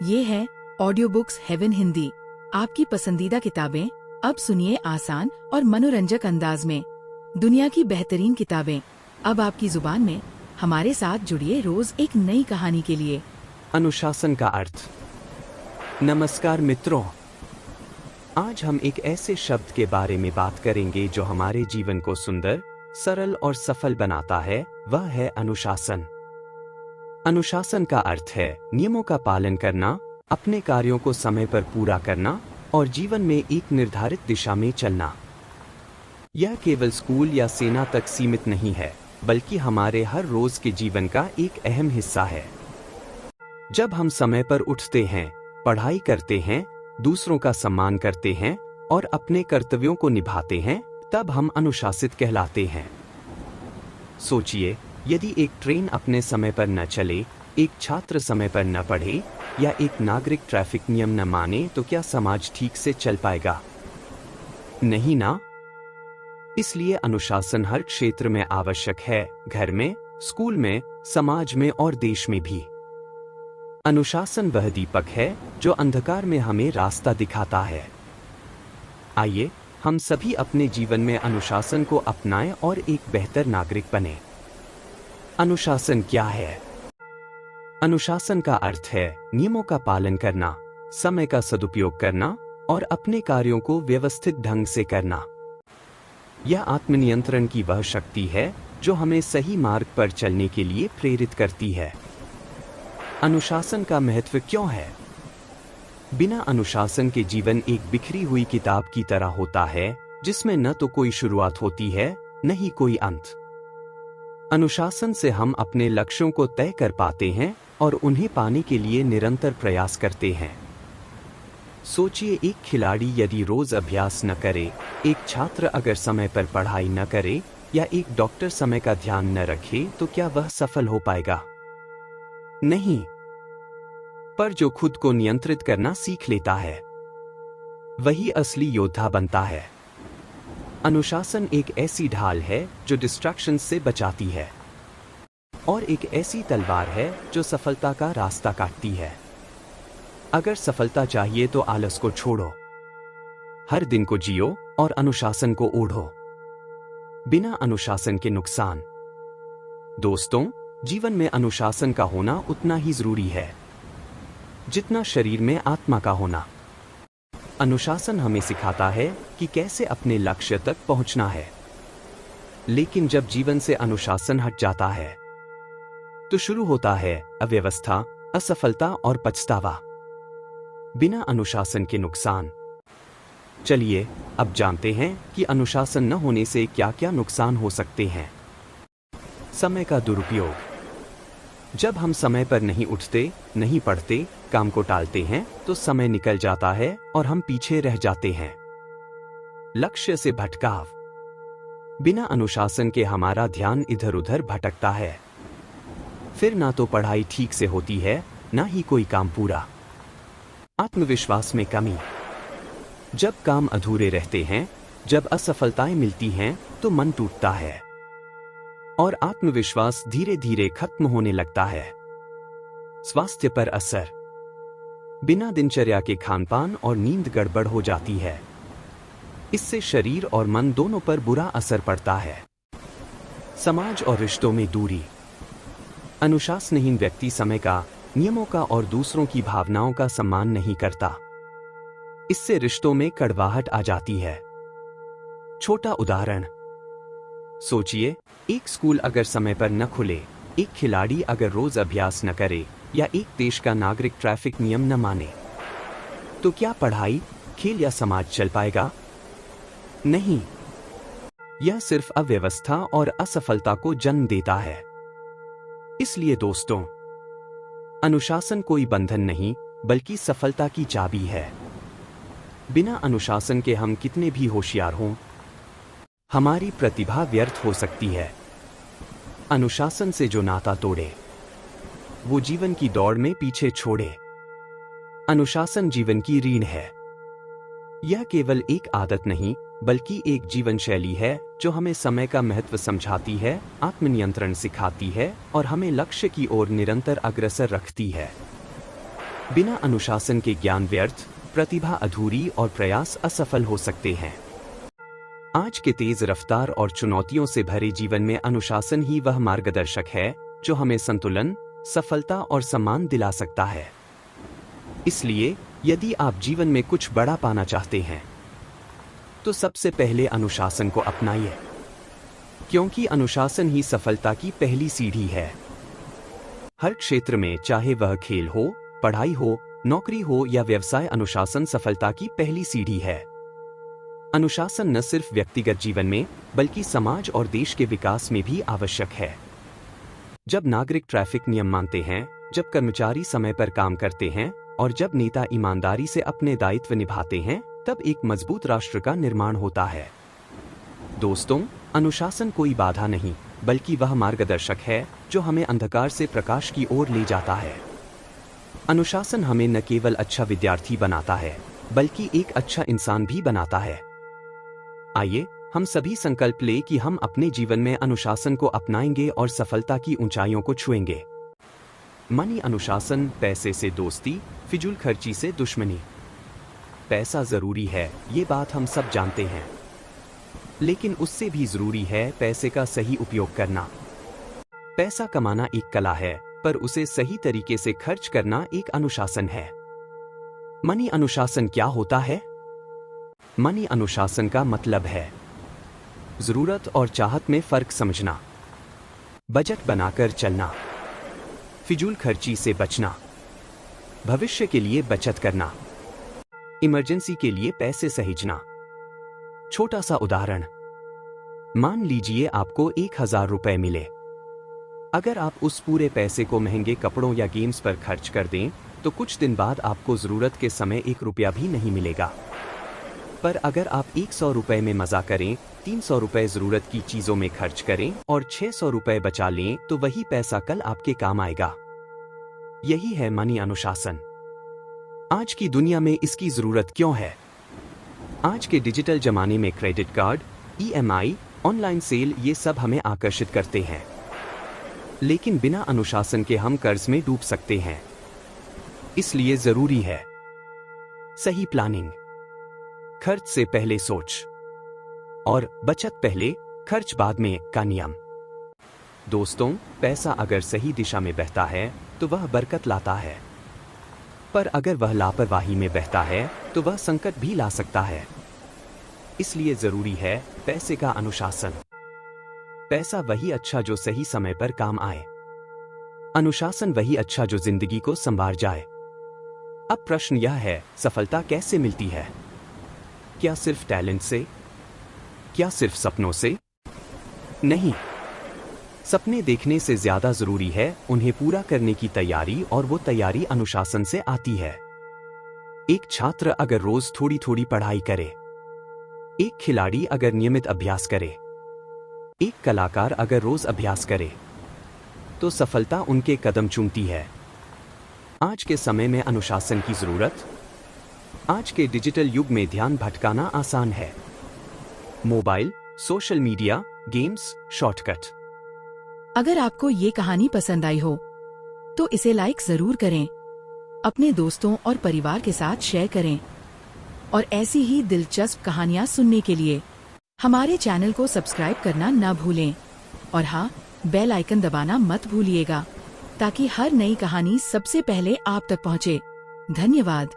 ये है audio books haven Hindi. आपकी पसंदीदा किताबें अब सुनिए आसान और मनोरंजक अंदाज में। दुनिया की बेहतरीन किताबें अब आपकी जुबान में। हमारे साथ जुड़िए रोज एक नई कहानी के लिए। अनुशासन का अर्थ। नमस्कार मित्रों, आज हम एक ऐसे शब्द के बारे में बात करेंगे जो हमारे जीवन को सुंदर, सरल और सफल बनाता है। वह है अनुशासन। अनुशासन का अर्थ है नियमों का पालन करना, अपने कार्यों को समय पर पूरा करना और जीवन में एक निर्धारित दिशा में चलना। यह केवल स्कूल या सेना तक सीमित नहीं है, बल्कि हमारे हर रोज के जीवन का एक अहम हिस्सा है। जब हम समय पर उठते हैं, पढ़ाई करते हैं, दूसरों का सम्मान करते हैं और अपने कर्तव्यों को निभाते हैं, तब हम अनुशासित कहलाते हैं। सोचिए, यदि एक ट्रेन अपने समय पर न चले, एक छात्र समय पर न पढ़े या एक नागरिक ट्रैफिक नियम न माने, तो क्या समाज ठीक से चल पाएगा? नहीं ना। इसलिए अनुशासन हर क्षेत्र में आवश्यक है, घर में, स्कूल में, समाज में और देश में भी। अनुशासन वह दीपक है जो अंधकार में हमें रास्ता दिखाता है। आइए हम सभी अपने जीवन में अनुशासन को अपनाएं और एक बेहतर नागरिक बने। अनुशासन क्या है? अनुशासन का अर्थ है नियमों का पालन करना, समय का सदुपयोग करना और अपने कार्यों को व्यवस्थित ढंग से करना। यह आत्मनियंत्रण की वह शक्ति है जो हमें सही मार्ग पर चलने के लिए प्रेरित करती है। अनुशासन का महत्व क्यों है? बिना अनुशासन के जीवन एक बिखरी हुई किताब की तरह होता है, जिसमें न तो कोई शुरुआत होती है, न ही कोई अंत। अनुशासन से हम अपने लक्ष्यों को तय कर पाते हैं और उन्हें पाने के लिए निरंतर प्रयास करते हैं। सोचिए, एक खिलाड़ी यदि रोज अभ्यास न करे, एक छात्र अगर समय पर पढ़ाई न करे या एक डॉक्टर समय का ध्यान न रखे, तो क्या वह सफल हो पाएगा? नहीं। पर जो खुद को नियंत्रित करना सीख लेता है, वही असली योद्धा बनता है। अनुशासन एक ऐसी ढाल है जो डिस्ट्रैक्शंस से बचाती है और एक ऐसी तलवार है जो सफलता का रास्ता काटती है। अगर सफलता चाहिए तो आलस को छोड़ो, हर दिन को जियो और अनुशासन को ओढ़ो। बिना अनुशासन के नुकसान। दोस्तों, जीवन में अनुशासन का होना उतना ही जरूरी है जितना शरीर में आत्मा का होना। अनुशासन हमें सिखाता है कि कैसे अपने लक्ष्य तक पहुंचना है, लेकिन जब जीवन से अनुशासन हट जाता है तो शुरू होता है अव्यवस्था, असफलता और पछतावा। बिना अनुशासन के नुकसान। चलिए अब जानते हैं कि अनुशासन न होने से क्या क्या नुकसान हो सकते हैं। समय का दुरुपयोग। जब हम समय पर नहीं उठते, नहीं पढ़ते, काम को टालते हैं, तो समय निकल जाता है और हम पीछे रह जाते हैं। लक्ष्य से भटकाव। बिना अनुशासन के हमारा ध्यान इधर उधर भटकता है। फिर ना तो पढ़ाई ठीक से होती है, ना ही कोई काम पूरा। आत्मविश्वास में कमी। जब काम अधूरे रहते हैं, जब असफलताएं मिलती हैं, तो मन टूटता है और आत्मविश्वास धीरे धीरे खत्म होने लगता है। स्वास्थ्य पर असर। बिना दिनचर्या के खानपान और नींद गड़बड़ हो जाती है। इससे शरीर और मन दोनों पर बुरा असर पड़ता है। समाज और रिश्तों में दूरी। अनुशासनहीन व्यक्ति समय का, नियमों का और दूसरों की भावनाओं का सम्मान नहीं करता। इससे रिश्तों में कड़वाहट आ जाती है। छोटा उदाहरण। सोचिए, एक स्कूल अगर समय पर न खुले, एक खिलाड़ी अगर रोज अभ्यास न करे या एक देश का नागरिक ट्रैफिक नियम न माने, तो क्या पढ़ाई, खेल या समाज चल पाएगा? नहीं। यह सिर्फ अव्यवस्था और असफलता को जन्म देता है। इसलिए दोस्तों, अनुशासन कोई बंधन नहीं, बल्कि सफलता की चाबी है। बिना अनुशासन के हम कितने भी होशियार हों, हमारी प्रतिभा व्यर्थ हो सकती है। अनुशासन से जो नाता तोड़े, वो जीवन की दौड़ में पीछे छोड़े। अनुशासन जीवन की रीढ़ है। यह केवल एक आदत नहीं, बल्कि एक जीवन शैली है जो हमें समय का महत्व समझाती है, आत्मनियंत्रण सिखाती है और हमें लक्ष्य की ओर निरंतर अग्रसर रखती है। बिना अनुशासन के ज्ञान व्यर्थ, प्रतिभा अधूरी और प्रयास असफल हो सकते हैं। आज के तेज रफ्तार और चुनौतियों से भरे जीवन में अनुशासन ही वह मार्गदर्शक है जो हमें संतुलन, सफलता और सम्मान दिला सकता है। इसलिए यदि आप जीवन में कुछ बड़ा पाना चाहते हैं तो सबसे पहले अनुशासन को अपनाइए, क्योंकि अनुशासन ही सफलता की पहली सीढ़ी है। हर क्षेत्र में, चाहे वह खेल हो, पढ़ाई हो, नौकरी हो या व्यवसाय, अनुशासन सफलता की पहली सीढ़ी है। अनुशासन न सिर्फ व्यक्तिगत जीवन में बल्कि समाज और देश के विकास में भी आवश्यक है। जब नागरिक ट्रैफिक नियम मानते हैं, जब कर्मचारी समय पर काम करते हैं और जब नेता ईमानदारी से अपने दायित्व निभाते हैं, तब एक मजबूत राष्ट्र का निर्माण होता है। दोस्तों, अनुशासन कोई बाधा नहीं बल्कि वह मार्गदर्शक है जो हमें अंधकार से प्रकाश की ओर ले जाता है। अनुशासन हमें न केवल अच्छा विद्यार्थी बनाता है बल्कि एक अच्छा इंसान भी बनाता है। आइए हम सभी संकल्प लें कि हम अपने जीवन में अनुशासन को अपनाएंगे और सफलता की ऊंचाइयों को छुएंगे। मनी अनुशासन, पैसे से दोस्ती, फिजूल खर्ची से दुश्मनी। पैसा जरूरी है, ये बात हम सब जानते हैं, लेकिन उससे भी जरूरी है पैसे का सही उपयोग करना। पैसा कमाना एक कला है, पर उसे सही तरीके से खर्च करना एक अनुशासन है। मनी अनुशासन क्या होता है? मनी अनुशासन का मतलब है जरूरत और चाहत में फर्क समझना, बजट बनाकर चलना, फिजूल खर्ची से बचना, भविष्य के लिए बचत करना, इमरजेंसी के लिए पैसे सहेजना। छोटा सा उदाहरण, मान लीजिए आपको 1000 रुपए मिले। अगर आप उस पूरे पैसे को महंगे कपड़ों या गेम्स पर खर्च कर दें तो कुछ दिन बाद आपको जरूरत के समय 1 रुपया भी नहीं मिलेगा। पर अगर आप 100 रुपए में मजा करें, 300 रुपए जरूरत की चीजों में खर्च करें और 600 रुपए बचा लें तो वही पैसा कल आपके काम आएगा। यही है मनी अनुशासन। आज की दुनिया में इसकी जरूरत क्यों है? आज के डिजिटल जमाने में credit card, EMI, online sale, ये सब हमें आकर्षित करते हैं, लेकिन बिना अनुशासन के हम कर्ज में डूब सकते हैं। इसलिए जरूरी है सही प्लानिंग, खर्च से पहले सोच और बचत पहले, खर्च बाद में का नियम। दोस्तों, पैसा अगर सही दिशा में बहता है तो वह बरकत लाता है, पर अगर वह लापरवाही में बहता है तो वह संकट भी ला सकता है। इसलिए जरूरी है पैसे का अनुशासन। पैसा वही अच्छा जो सही समय पर काम आए, अनुशासन वही अच्छा जो जिंदगी को संवार जाए। अब प्रश्न यह है, सफलता कैसे मिलती है? क्या सिर्फ टैलेंट से? क्या सिर्फ सपनों से? नहीं, सपने देखने से ज्यादा जरूरी है उन्हें पूरा करने की तैयारी, और वो तैयारी अनुशासन से आती है। एक छात्र अगर रोज थोड़ी थोड़ी पढ़ाई करे, एक खिलाड़ी अगर नियमित अभ्यास करे, एक कलाकार अगर रोज अभ्यास करे, तो सफलता उनके कदम चूमती है। आज के समय में अनुशासन की जरूरत। आज के डिजिटल युग में ध्यान भटकाना आसान है। Mobile, social media, games, shortcut. अगर आपको ये कहानी पसंद आई हो तो इसे लाइक जरूर करें, अपने दोस्तों और परिवार के साथ शेयर करें, और ऐसी ही दिलचस्प कहानियाँ सुनने के लिए हमारे चैनल को सब्सक्राइब करना न भूलें। और हाँ, बेल आइकन दबाना मत भूलिएगा ताकि हर नई कहानी सबसे पहले आप तक पहुँचे। धन्यवाद।